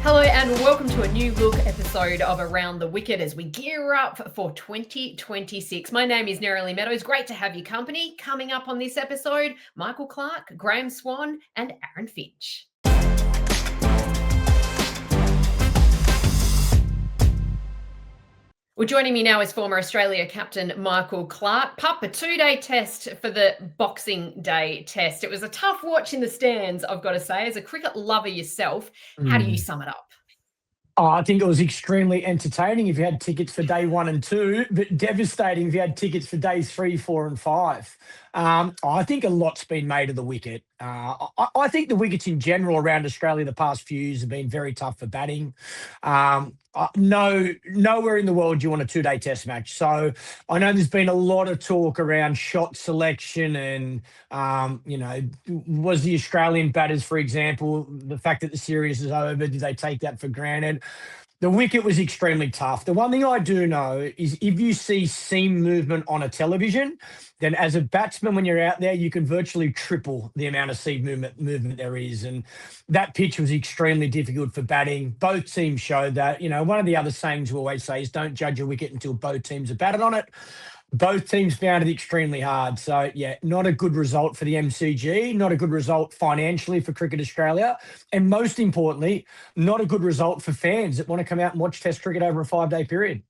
Hello and welcome to a new look episode of Around the Wicket as we gear up for 2026. My name is Nerily Meadows. Great to have your company. Coming up on this episode, Michael Clarke, Graeme Swann and Aaron Finch. Well, joining me now is former Australia captain Michael Clarke. Pup, a two-day test for the Boxing Day test. It was a tough watch in the stands, I've got to say. As a cricket lover yourself, how do you sum it up? Oh, I think it was extremely entertaining if you had tickets for day 1 and 2, but devastating if you had tickets for days 3, 4, and 5. I think a lot's been made of the wicket. I think the wickets in general around Australia the past few years have been very tough for batting. Nowhere in the world do you want a two-day test match. So I know there's been a lot of talk around shot selection and, was the Australian batters, for example, the fact that the series is over, did they take that for granted? The wicket was extremely tough. The one thing I do know is if you see seam movement on a television, then as a batsman, when you're out there, you can virtually triple the amount of seam movement there is. And that pitch was extremely difficult for batting. Both teams showed that. One of the other sayings we always say is don't judge a wicket until both teams have batted on it. Both teams found it extremely hard. So, yeah, not a good result for the MCG, not a good result financially for Cricket Australia, and most importantly, not a good result for fans that want to come out and watch Test cricket over a 5-day period.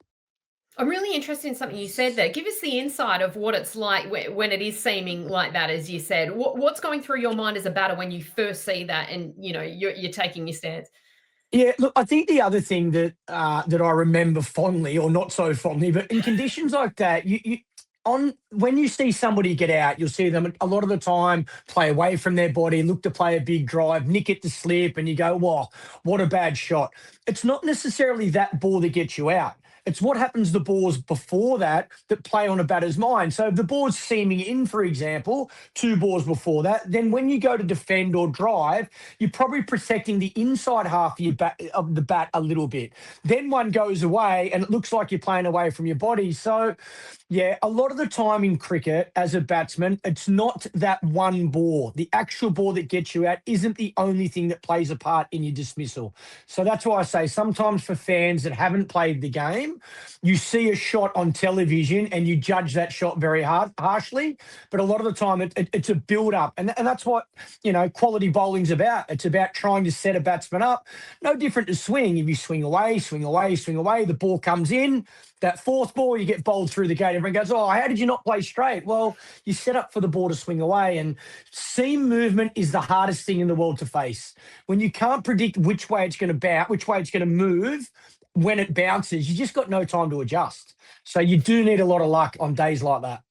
I'm really interested in something you said there. Give us the insight of what it's like when it is seeming like that, as you said. What's going through your mind as a batter when you first see that and, you're taking your stance? Yeah, look, I think the other thing that that I remember fondly, or not so fondly, but in conditions like that, when you see somebody get out, you'll see them a lot of the time play away from their body, look to play a big drive, nick it to slip, and you go, "Whoa, what a bad shot!" It's not necessarily that ball that gets you out. It's what happens the balls before that play on a batter's mind. So if the ball's seaming in, for example, 2 balls before that, then when you go to defend or drive, you're probably protecting the inside half of the bat a little bit. Then one goes away and it looks like you're playing away from your body. So, yeah, a lot of the time in cricket, as a batsman, it's not that one ball. The actual ball that gets you out isn't the only thing that plays a part in your dismissal. So that's why I say sometimes for fans that haven't played the game, you see a shot on television and you judge that shot very harshly. But a lot of the time it's a build-up. And that's what, quality bowling's about. It's about trying to set a batsman up. No different to swing. If you swing away, the ball comes in. That fourth ball, you get bowled through the gate. Everyone goes, "Oh, how did you not play straight?" Well, you set up for the ball to swing away. And seam movement is the hardest thing in the world to face. When you can't predict which way it's going to bounce, which way it's going to move, when it bounces, you just got no time to adjust. So you do need a lot of luck on days like that.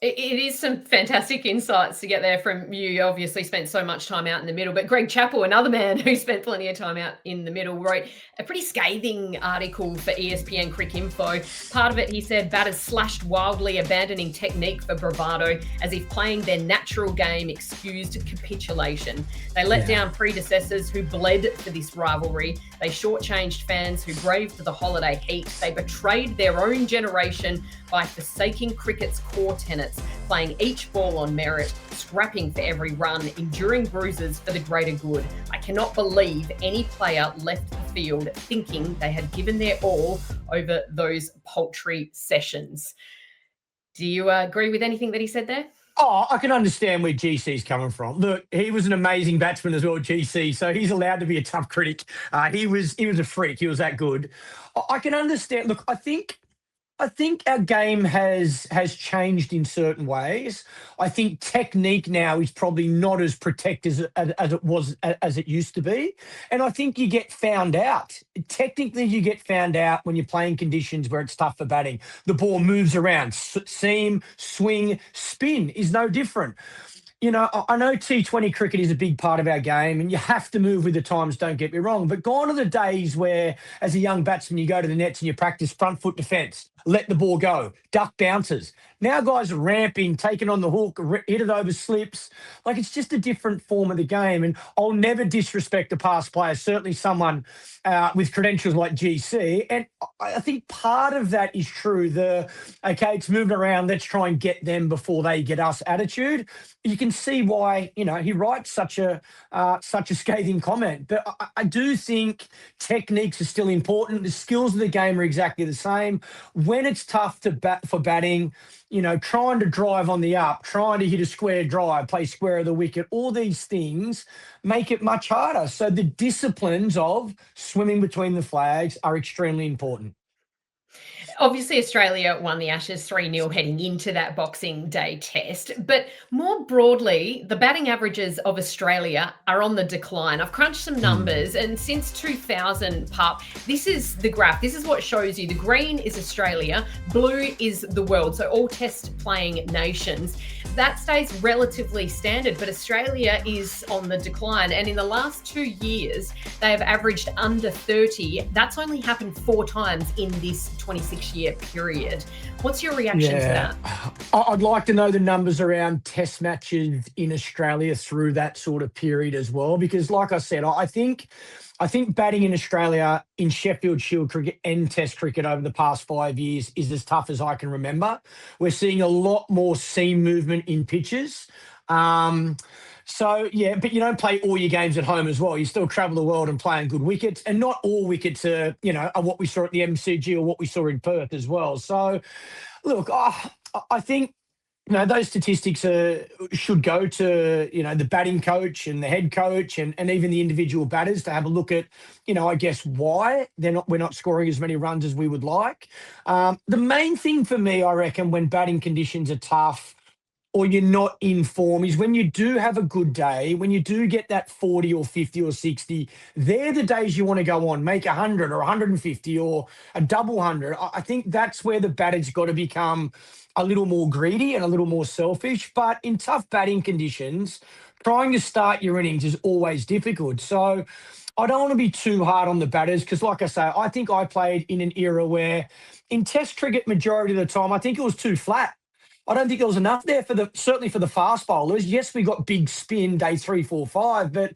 It is some fantastic insights to get there from you. You obviously spent so much time out in the middle, but Greg Chappell, another man who spent plenty of time out in the middle, wrote a pretty scathing article for ESPN Crick Info. Part of it, he said, batters slashed wildly, abandoning technique for bravado as if playing their natural game excused capitulation. They let down predecessors who bled for this rivalry. They shortchanged fans who braved the holiday heat. They betrayed their own generation by forsaking cricket's core tenets, playing each ball on merit, scrapping for every run, enduring bruises for the greater good. I cannot believe any player left the field thinking they had given their all over those paltry sessions. Do you agree with anything that he said there? Oh, I can understand where GC's coming from. Look, he was an amazing batsman as well, GC, so he's allowed to be a tough critic. He was a freak. He was that good. I can understand. Look, I think our game has changed in certain ways. I think technique now is probably not as protected as it used to be, and I think you get found out. Technically, you get found out when you're playing conditions where it's tough for batting. The ball moves around, seam, swing, spin is no different. I know T20 cricket is a big part of our game and you have to move with the times, don't get me wrong, but gone are the days where, as a young batsman, you go to the nets and you practice front foot defence, let the ball go, duck bounces. Now guys are ramping, taking on the hook, hit it over slips. Like, it's just a different form of the game. And I'll never disrespect a past player, certainly someone with credentials like GC. And I think part of that is true. Okay, it's moving around, let's try and get them before they get us attitude. You can see why, he writes such a scathing comment. But I do think techniques are still important. The skills of the game are exactly the same. When it's tough to bat for batting, trying to drive on the up, trying to hit a square drive, play square of the wicket, all these things make it much harder. So the disciplines of swimming between the flags are extremely important. Obviously, Australia won the Ashes 3-0 heading into that Boxing Day test. But more broadly, the batting averages of Australia are on the decline. I've crunched some numbers, and since 2000, Pup, this is the graph. This is what shows you. The green is Australia, blue is the world. So all test playing nations. That stays relatively standard, but Australia is on the decline. And in the last 2 years, they have averaged under 30. That's only happened 4 times in this 26-year period. What's your reaction to that? I'd like to know the numbers around test matches in Australia through that sort of period as well, because like I said, I think batting in Australia in Sheffield Shield cricket and Test cricket over the past 5 years is as tough as I can remember. We're seeing a lot more seam movement in pitches. So, yeah, but you don't play all your games at home as well. You still travel the world and play on good wickets, and not all wickets are what we saw at the MCG or what we saw in Perth as well. So, look, I think those statistics should go to, the batting coach and the head coach and even the individual batters to have a look at, I guess why we're not scoring as many runs as we would like. The main thing for me, I reckon, when batting conditions are tough or you're not in form is when you do have a good day, when you do get that 40 or 50 or 60, they're the days you want to go on, make 100 or 150 or a double 100. I think that's where the batter's got to become a little more greedy and a little more selfish. But in tough batting conditions, trying to start your innings is always difficult. So I don't want to be too hard on the batters because, like I say, I think I played in an era where in Test cricket majority of the time, I think it was too flat. I don't think there was enough there certainly for the fast bowlers. Yes, we got big spin day 3, 4, 5, but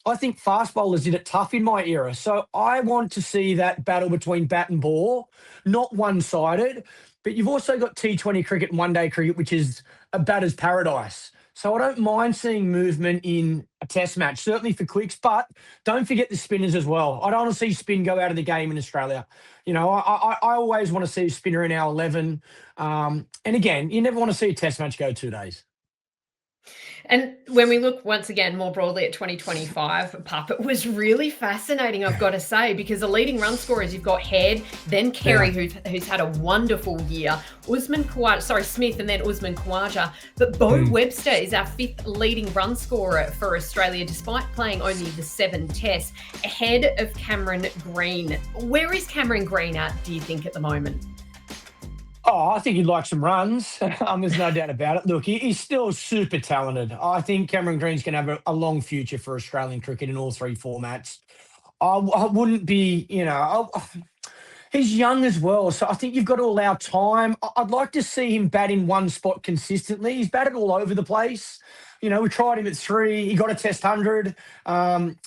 I think fast bowlers did it tough in my era. So I want to see that battle between bat and ball, not one-sided. But you've also got T20 cricket and one-day cricket, which is a batter's paradise. So I don't mind seeing movement in a test match, certainly for quicks, but don't forget the spinners as well. I don't want to see spin go out of the game in Australia. I always want to see a spinner in our 11. And again, you never want to see a test match go 2 days. And when we look once again more broadly at 2025, Pup, it was really fascinating, I've got to say, because the leading run scorers, you've got Head, then Carey, who's had a wonderful year, Smith, and then Usman Khawaja. But Bo Webster is our 5th leading run scorer for Australia, despite playing only the 7 tests, ahead of Cameron Green. Where is Cameron Green at, do you think, at the moment? Oh, I think he'd like some runs. There's no doubt about it. Look, he's still super talented. I think Cameron Green's going to have a long future for Australian cricket in all 3 formats. I wouldn't be, he's young as well. So I think you've got to allow time. I'd like to see him bat in one spot consistently. He's batted all over the place. We tried him at 3. He got a test 100.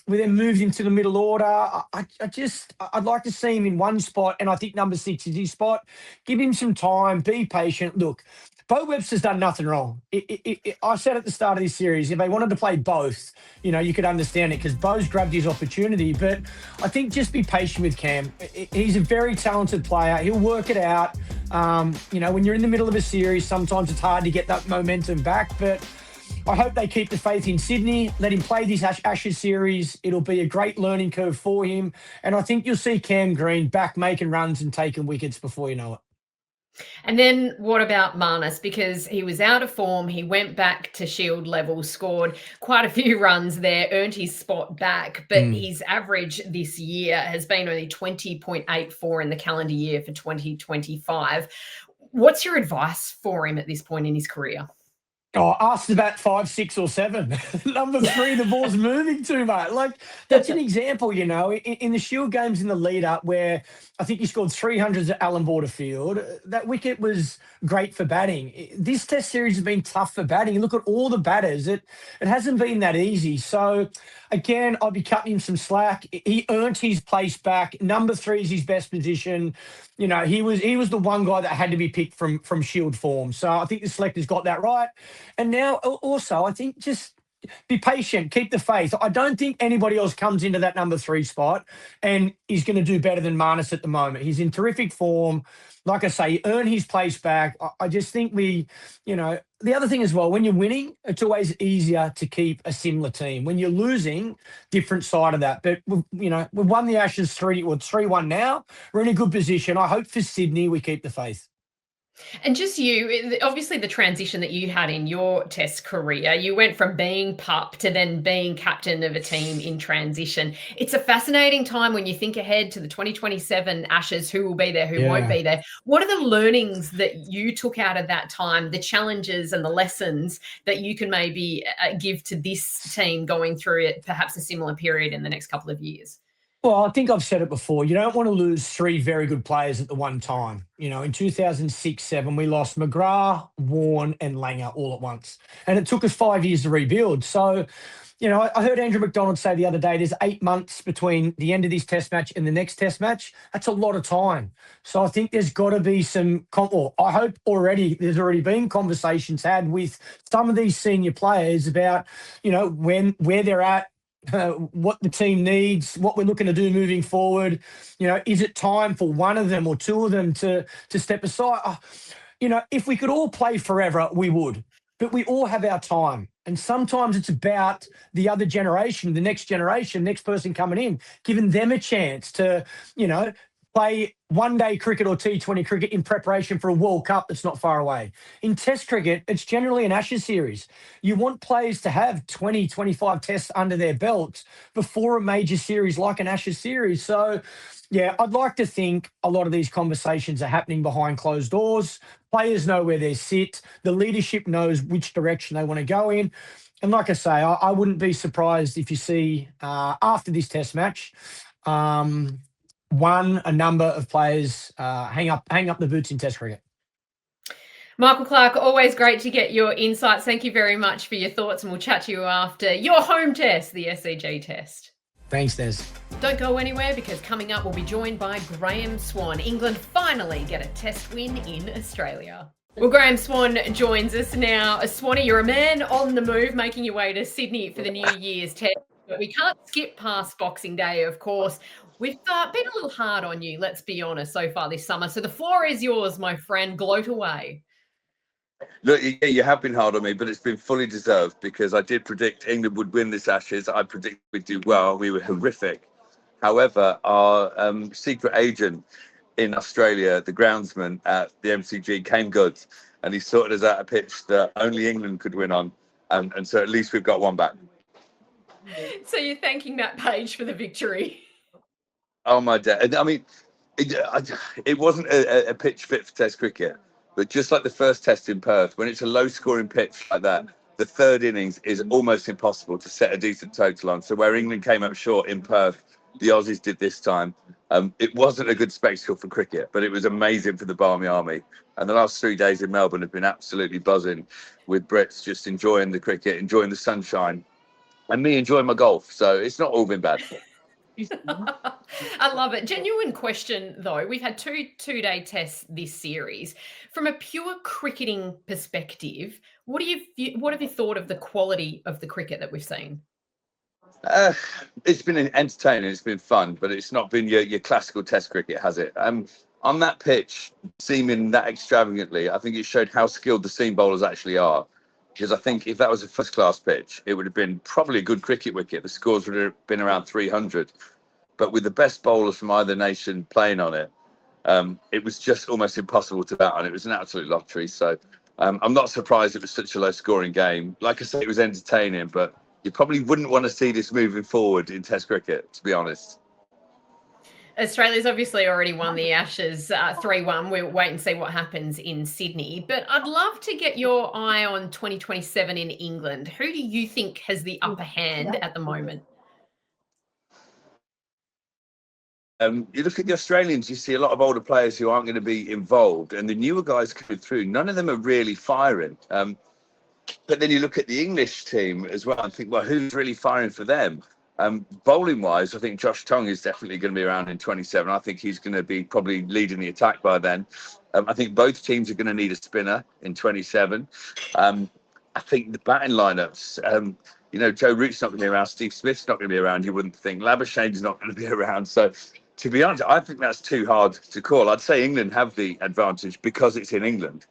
We then moved him to the middle order. I'd like to see him in one spot, and I think number 6 is his spot. Give him some time. Be patient. Look, Bo Webster's done nothing wrong. I said at the start of this series, if they wanted to play both, you could understand it because Bo's grabbed his opportunity. But I think just be patient with Cam. He's a very talented player. He'll work it out. When you're in the middle of a series, sometimes it's hard to get that momentum back, but I hope they keep the faith in Sydney, let him play this Ashes series. It'll be a great learning curve for him. And I think you'll see Cam Green back making runs and taking wickets before you know it. And then what about Marnus? Because he was out of form. He went back to Shield level, scored quite a few runs there, earned his spot back. But his average this year has been only 20.84 in the calendar year for 2025. What's your advice for him at this point in his career? Oh, ask about 5, 6, or 7. Number 3, the ball's moving too much. Like, that's an example, in the Shield games in the lead up where I think he scored 300s at Allan Border Field. That wicket was great for batting. This test series has been tough for batting. Look at all the batters. It hasn't been that easy. So again, I'd be cutting him some slack. He earned his place back. Number 3 is his best position. You know, he was the one guy that had to be picked from Shield form. So I think the selector's got that right. And now also, I think just be patient, keep the faith. I don't think anybody else comes into that number 3 spot and is going to do better than Marnus at the moment. He's in terrific form. Like I say, earn his place back. I just think the other thing as well, when you're winning, it's always easier to keep a similar team. When you're losing, different side of that. But, we've won the Ashes 3-1 now. We're in a good position. I hope for Sydney we keep the faith. And just you, obviously the transition that you had in your Test career, you went from being pup to then being captain of a team in transition. It's a fascinating time when you think ahead to the 2027 Ashes, who will be there, who won't be there. What are the learnings that you took out of that time, the challenges and the lessons that you can maybe give to this team going through it, perhaps a similar period in the next couple of years? Well, I think I've said it before. You don't want to lose 3 very good players at the one time. You know, in 2006-07, we lost McGrath, Warne and Langer all at once. And it took us 5 years to rebuild. So, I heard Andrew McDonald say the other day, there's 8 months between the end of this Test match and the next Test match. That's a lot of time. So I think there's got to be I hope there's already been conversations had with some of these senior players about, where they're at, what the team needs, what we're looking to do moving forward. Is it time for one of them or two of them to step aside? If we could all play forever, we would. But we all have our time. And sometimes it's about the other generation, the next generation, next person coming in, giving them a chance to, play one-day cricket or T20 cricket in preparation for a World Cup that's not far away. In Test cricket, it's generally an Ashes series. You want players to have 20, 25 tests under their belts before a major series like an Ashes series. So, yeah, I'd like to think a lot of these conversations are happening behind closed doors. Players know where they sit. The leadership knows which direction they want to go in. And like I say, I wouldn't be surprised if you see after this Test match, a number of players hang up the boots in Test cricket. Michael Clarke, always great to get your insights. Thank you very much for your thoughts, and we'll chat to you after your home test, the SCG test. Thanks, Des. Don't go anywhere, because coming up we'll be joined by Graeme Swann. England finally get a Test win in Australia. Well, Graeme Swann joins us now. Swanee, you're a man on the move, making your way to Sydney for the New Year's Test. But we can't skip past Boxing Day, of course. We've been a little hard on you, let's be honest, so far this summer. So the floor is yours, my friend. Gloat away. Look, yeah, you have been hard on me, but it's been fully deserved, because I did predict England would win this Ashes. I predicted we'd do well. We were horrific. However, our secret agent in Australia, the groundsman at the MCG, came good, and he sorted us out a pitch that only England could win on. And so at least we've got one back. So you're thanking Matt Page for the victory? Oh, my dad. I mean, it wasn't a pitch fit for Test cricket, but just like the first Test in Perth, when it's a low-scoring pitch like that, the third innings is almost impossible to set a decent total on. So where England came up short in Perth, the Aussies did this time. It wasn't a good spectacle for cricket, but it was amazing for the Barmy Army. And the last 3 days in Melbourne have been absolutely buzzing, with Brits just enjoying the cricket, enjoying the sunshine, and me enjoying my golf. So it's not all been bad. I love it. Genuine question, though. We've had two-day tests this series. From a pure cricketing perspective, what have you thought of the quality of the cricket that we've seen? It's been entertaining. It's been fun, but it's not been your classical Test cricket, has it? On that pitch, seaming that extravagantly, I think it showed how skilled the seam bowlers actually are. Because I think if that was a first-class pitch, it would have been probably a good cricket wicket. The scores would have been around 300. But with the best bowlers from either nation playing on it, it was just almost impossible to bat on. It was an absolute lottery. So I'm not surprised it was such a low-scoring game. Like I say, it was entertaining, but you probably wouldn't want to see this moving forward in Test cricket, to be honest. Australia's obviously already won the Ashes 3-1. We'll wait and see what happens in Sydney. But I'd love to get your eye on 2027 in England. Who do you think has the upper hand at the moment? You look at the Australians, you see a lot of older players who aren't going to be involved. And the newer guys coming through, none of them are really firing. But then you look at the English team as well and think, well, who's really firing for them? Bowling wise, I think Josh Tongue is definitely going to be around in 27. I think he's going to be probably leading the attack by then. I think both teams are going to need a spinner in 27. I think the batting lineups, Joe Root's not going to be around. Steve Smith's not going to be around. You wouldn't think. Labuschagne's not going to be around. So, to be honest, I think that's too hard to call. I'd say England have the advantage because it's in England.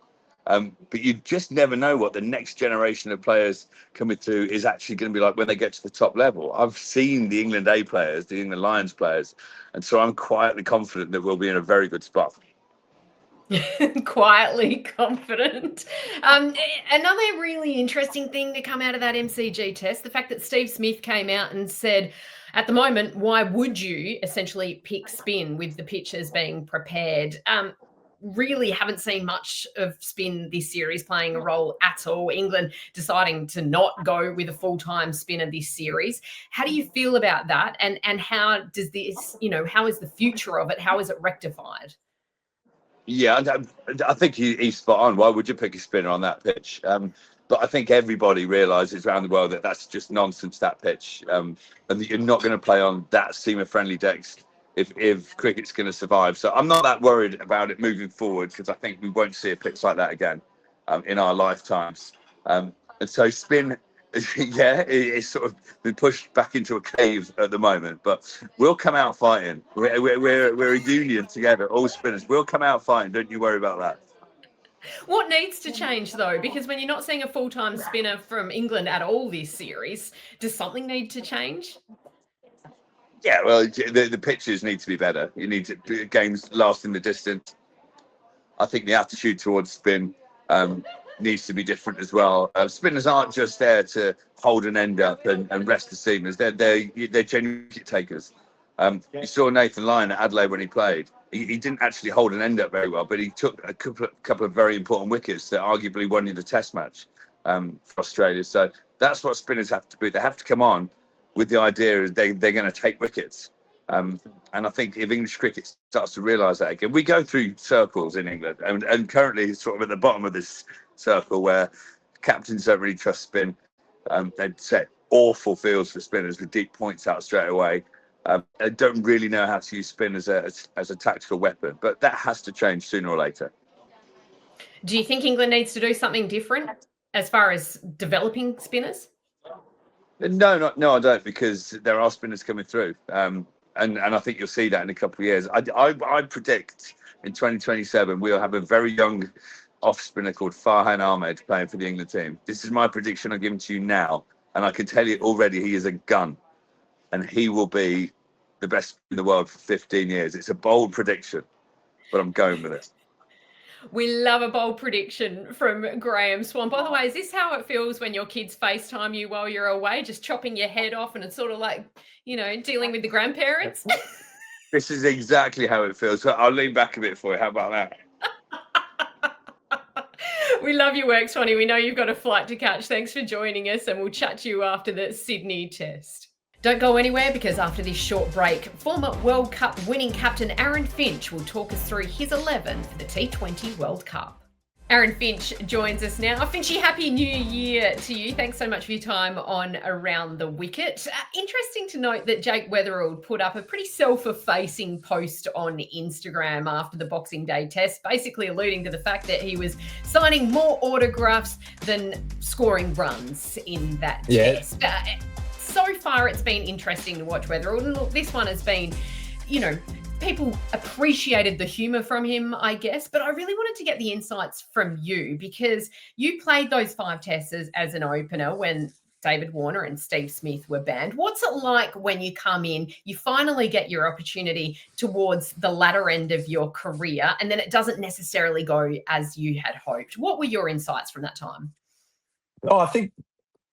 But you just never know what the next generation of players coming through is actually going to be like when they get to the top level. I've seen the England A players, the England Lions players, and so I'm quietly confident that we'll be in a very good spot. Quietly confident. Another really interesting thing to come out of that MCG test, the fact that Steve Smith came out and said, at the moment, why would you essentially pick spin with the pitches being prepared? Really haven't seen much of spin this series playing a role at all. England deciding to not go with a full-time spinner this series. How do you feel about that? And how does this, how is the future of it? How is it rectified? Yeah, I think he's spot on. Why would you pick a spinner on that pitch? But I think everybody realises around the world that that's just nonsense, that pitch, and that you're not going to play on that seamer-friendly decks if cricket's going to survive. So I'm not that worried about it moving forward because I think we won't see a pitch like that again in our lifetimes. And so spin, it's sort of been pushed back into a cave at the moment, but we'll come out fighting. We're a union together, all spinners. We'll come out fighting. Don't you worry about that. What needs to change, though? Because when you're not seeing a full-time spinner from England at all this series, does something need to change? Yeah, well, the pitches need to be better. You need to games lasting the distance. I think the attitude towards spin needs to be different as well. Spinners aren't just there to hold an end up and rest the seamers. They're genuine wicket takers. You saw Nathan Lyon at Adelaide when he played. He didn't actually hold an end up very well, but he took a couple of very important wickets that arguably won you the Test match for Australia. So that's what spinners have to be. They have to come on with the idea that they're going to take wickets. And I think if English cricket starts to realise that again, we go through circles in England, and currently it's sort of at the bottom of this circle where captains don't really trust spin. They'd set awful fields for spinners with deep points out straight away. They don't really know how to use spin as a tactical weapon, but that has to change sooner or later. Do you think England needs to do something different as far as developing spinners? No, I don't, because there are spinners coming through, and I think you'll see that in a couple of years. I predict in 2027 we'll have a very young off spinner called Farhan Ahmed playing for the England team. This is my prediction I'm giving to you now, and I can tell you already he is a gun, and he will be the best in the world for 15 years. It's a bold prediction, but I'm going with it. We love a bold prediction from Graeme Swann. By the way, is this how it feels when your kids FaceTime you while you're away, just chopping your head off, and it's sort of like, dealing with the grandparents? This is exactly how it feels. So I'll lean back a bit for you. How about that? We love your work, Swanny. We know you've got a flight to catch. Thanks for joining us, and we'll chat to you after the Sydney test. Don't go anywhere, because after this short break, former World Cup winning captain Aaron Finch will talk us through his 11 for the T20 World Cup. Aaron Finch joins us now. Finchy, happy new year to you. Thanks so much for your time on Around the Wicket. Interesting to note that Jake Weatherald put up a pretty self-effacing post on Instagram after the Boxing Day test, basically alluding to the fact that he was signing more autographs than scoring runs in that test. So far, it's been interesting to watch Weatherald. And look, this one has been, people appreciated the humour from him, I guess. But I really wanted to get the insights from you, because you played those 5 tests as an opener when David Warner and Steve Smith were banned. What's it like when you come in, you finally get your opportunity towards the latter end of your career, and then it doesn't necessarily go as you had hoped? What were your insights from that time? I think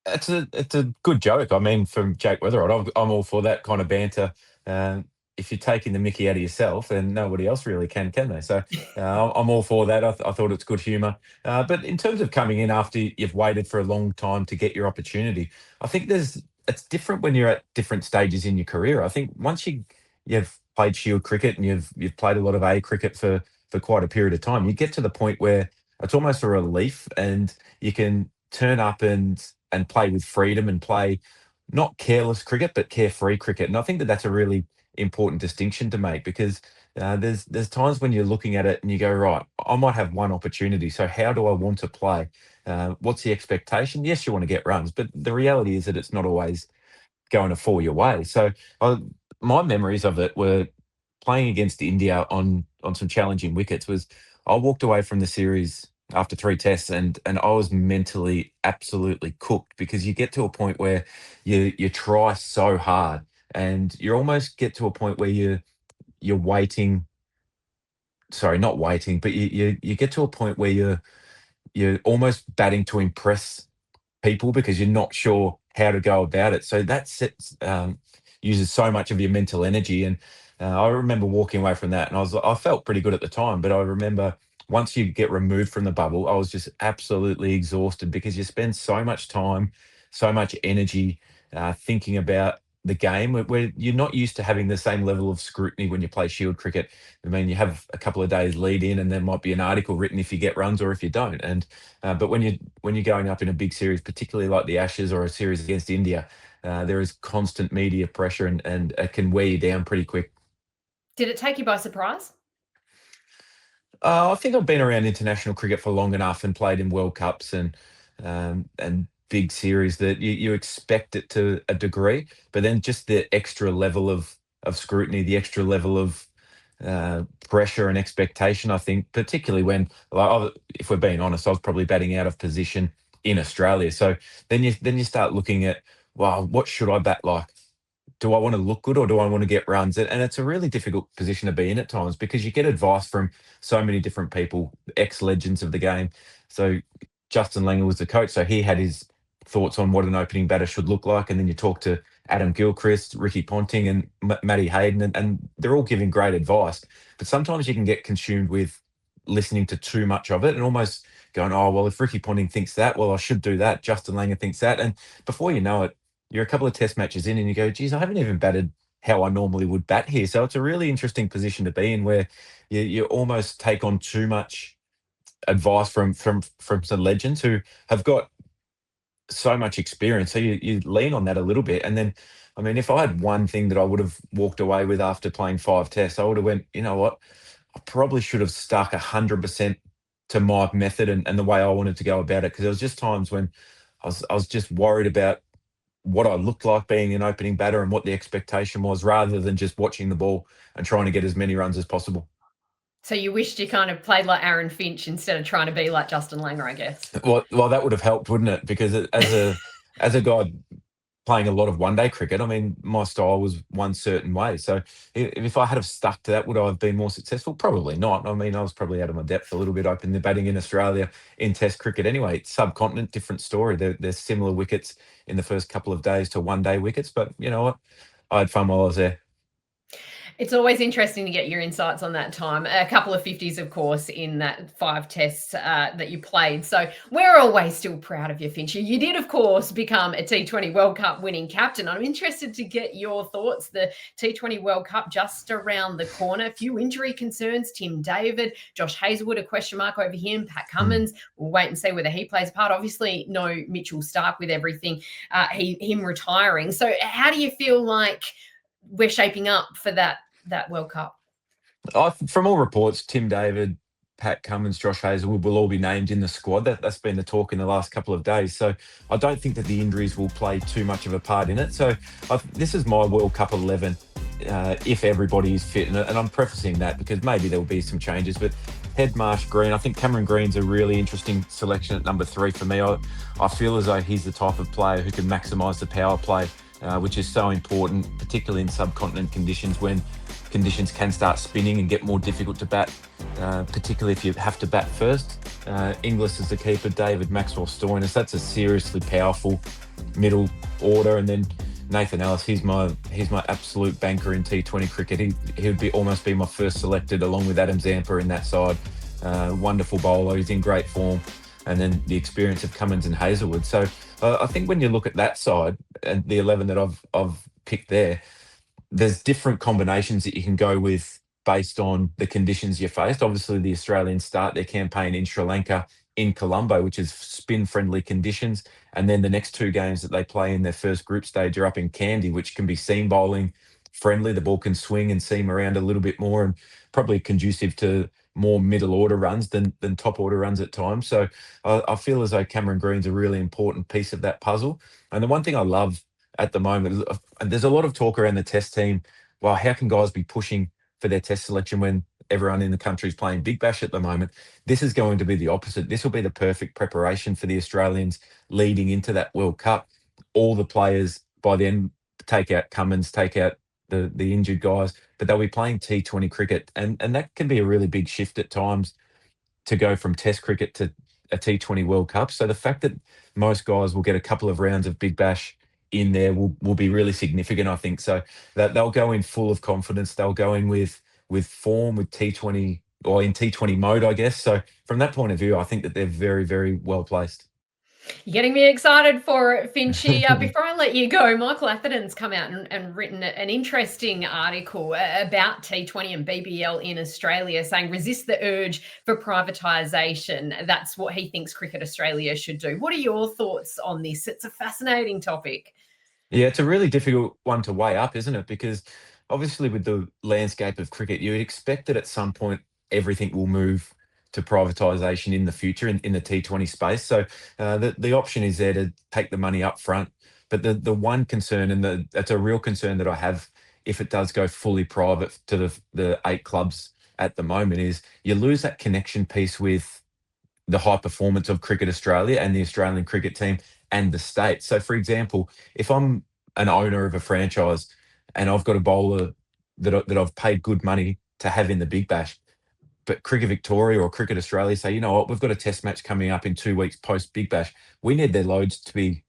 it's a good joke. I mean, from Jake Weatherald, I'm all for that kind of banter. If you're taking the mickey out of yourself, then nobody else really can they? So I'm all for that. I thought it's good humour. But in terms of coming in after you've waited for a long time to get your opportunity, I think it's different when you're at different stages in your career. I think once you've played Shield cricket and you've played a lot of A cricket for quite a period of time, you get to the point where it's almost a relief, and you can turn up and play with freedom and play not careless cricket, but carefree cricket. And I think that that's a really important distinction to make, because there's times when you're looking at it and you go, right, I might have one opportunity. So how do I want to play? What's the expectation? Yes, you want to get runs, but the reality is that it's not always going to fall your way. So my memories of it were playing against India on some challenging wickets. Was I walked away from the series after 3 tests, and I was mentally absolutely cooked, because you get to a point where you try so hard, and you almost get to a point where you're waiting. Sorry, not waiting, but you get to a point where you're almost batting to impress people, because you're not sure how to go about it. So that uses so much of your mental energy. And I remember walking away from that, and I felt pretty good at the time. But I remember once you get removed from the bubble, I was just absolutely exhausted, because you spend so much time, so much energy thinking about the game, where you're not used to having the same level of scrutiny when you play Shield cricket. I mean, you have a couple of days lead in, and there might be an article written if you get runs or if you don't. And but when you're going up in a big series, particularly like the Ashes or a series against India, there is constant media pressure, and it can wear you down pretty quick. Did it take you by surprise? I think I've been around international cricket for long enough and played in World Cups and big series that you expect it to a degree, but then just the extra level of scrutiny, the extra level of pressure and expectation. I think, particularly when, like, if we're being honest, I was probably batting out of position in Australia. So then you start looking at, wow, what should I bat like? Do I want to look good, or do I want to get runs? And it's a really difficult position to be in at times, because you get advice from so many different people, ex-legends of the game. So Justin Langer was the coach, so he had his thoughts on what an opening batter should look like. And then you talk to Adam Gilchrist, Ricky Ponting, and Matty Hayden, and they're all giving great advice. But sometimes you can get consumed with listening to too much of it, and almost going, oh, well, if Ricky Ponting thinks that, well, I should do that. Justin Langer thinks that. And before you know it, you're a couple of test matches in, and you go, geez, I haven't even batted how I normally would bat here. So it's a really interesting position to be in, where you almost take on too much advice from some legends who have got so much experience. So you lean on that a little bit. And then, I mean, if I had one thing that I would have walked away with after playing 5 tests, I would have went, you know what, I probably should have stuck 100% to my method and the way I wanted to go about it. Because there was just times when I was just worried about what I looked like being an opening batter and what the expectation was, rather than just watching the ball and trying to get as many runs as possible. So you wished you kind of played like Aaron Finch instead of trying to be like Justin Langer, I guess. Well, that would have helped, wouldn't it? Because as a guy playing a lot of one-day cricket, I mean, my style was one certain way. So if I had have stuck to that, would I have been more successful? Probably not. I mean, I was probably out of my depth a little bit open the batting in Australia in Test cricket anyway. Subcontinent, different story. There's similar wickets in the first couple of days to one-day wickets, but you know what? I had fun while I was there. It's always interesting to get your insights on that time. A couple of 50s, of course, in that 5 tests that you played. So we're always still proud of you, Fincher. You did, of course, become a T20 World Cup winning captain. I'm interested to get your thoughts. The T20 World Cup just around the corner. A few injury concerns. Tim David, Josh Hazlewood, a question mark over him. Pat Cummins, we'll wait and see whether he plays a part. Obviously, no Mitchell Starc with everything, him retiring. So how do you feel like we're shaping up for that World Cup? From all reports, Tim David, Pat Cummins, Josh Hazlewood will all be named in the squad. That's been the talk in the last couple of days. So I don't think that the injuries will play too much of a part in it. So this is my World Cup 11 if everybody is fit. And I'm prefacing that because maybe there will be some changes. But Head, Marsh, Green, I think Cameron Green's a really interesting selection at number 3 for me. I feel as though he's the type of player who can maximise the power play, which is so important, particularly in subcontinent conditions when conditions can start spinning and get more difficult to bat, particularly if you have to bat first. Inglis is the keeper, David Maxwell Stoinis. That's a seriously powerful middle order. And then Nathan Ellis, he's my absolute banker in T20 cricket. He would almost be my first selected along with Adam Zampa in that side. Wonderful bowler, he's in great form. And then the experience of Cummins and Hazlewood. So I think when you look at that side and the 11 that I've picked there's different combinations that you can go with based on the conditions you faced. Obviously, the Australians start their campaign in Sri Lanka in Colombo, which is spin-friendly conditions. And then the next 2 games that they play in their first group stage are up in Candy, which can be seam bowling friendly. The ball can swing and seam around a little bit more, and probably conducive to more middle order runs than top order runs at times. So I feel as though Cameron Green's a really important piece of that puzzle. And the one thing I love at the moment, and there's a lot of talk around the test team. Well, how can guys be pushing for their test selection when everyone in the country is playing Big Bash at the moment? This is going to be the opposite. This will be the perfect preparation for the Australians leading into that World Cup. All the players by then take out Cummins, take out the injured guys, but they'll be playing T20 cricket, and that can be a really big shift at times to go from Test cricket to a T20 World Cup. So the fact that most guys will get a couple of rounds of Big Bash in there will be really significant, I think. So that they'll go in full of confidence. They'll go in with form, with T20, or in T20 mode, I guess. So from that point of view, I think that they're very, very well placed. You're getting me excited for it, Finchy. Before I let you go, Michael Atherton's come out and written an interesting article about T20 and BBL in Australia, saying resist the urge for privatisation. That's what he thinks Cricket Australia should do. What are your thoughts on this? It's a fascinating topic. Yeah, it's a really difficult one to weigh up, isn't it? Because obviously, with the landscape of cricket, you would expect that at some point everything will move to privatisation in the future in the T20 space. So the option is there to take the money up front. But the one concern, and that's a real concern that I have if it does go fully private to the 8 clubs at the moment, is you lose that connection piece with the high performance of Cricket Australia and the Australian cricket team and the state. So, for example, if I'm an owner of a franchise and I've got a bowler that I've paid good money to have in the Big Bash, but Cricket Victoria or Cricket Australia say, you know what, we've got a test match coming up in 2 weeks post Big Bash. We need their loads to be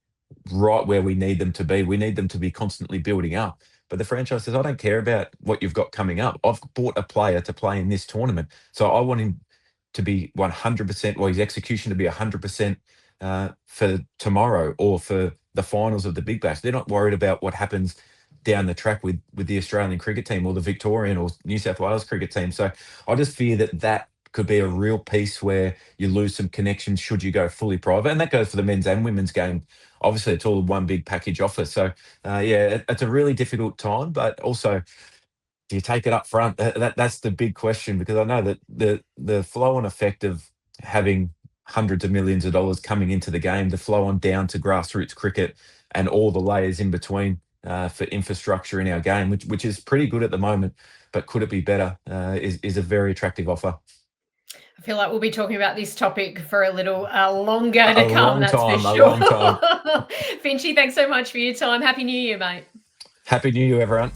right where we need them to be. We need them to be constantly building up. But the franchise says, I don't care about what you've got coming up. I've bought a player to play in this tournament. So I want him to be 100%, or his execution to be 100% for tomorrow or for the finals of the Big Bash. They're not worried about what happens down the track with the Australian cricket team or the Victorian or New South Wales cricket team. So I just fear that could be a real piece where you lose some connections should you go fully private. And that goes for the men's and women's game. Obviously, it's all one big package offer. So, it's a really difficult time, but also, do you take it up front? That's the big question, because I know that the flow-on effect of having hundreds of millions of dollars coming into the game, the flow-on down to grassroots cricket and all the layers in between for infrastructure in our game, which is pretty good at the moment, but could it be better, is a very attractive offer. I feel like we'll be talking about this topic for a little longer to A come, long that's time, for a sure. long time. Finchy, thanks so much for your time. Happy New Year, mate. Happy New Year, everyone.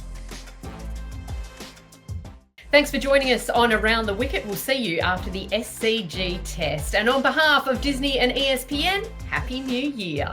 Thanks for joining us on Around the Wicket. We'll see you after the SCG test. And on behalf of Disney and ESPN, Happy New Year.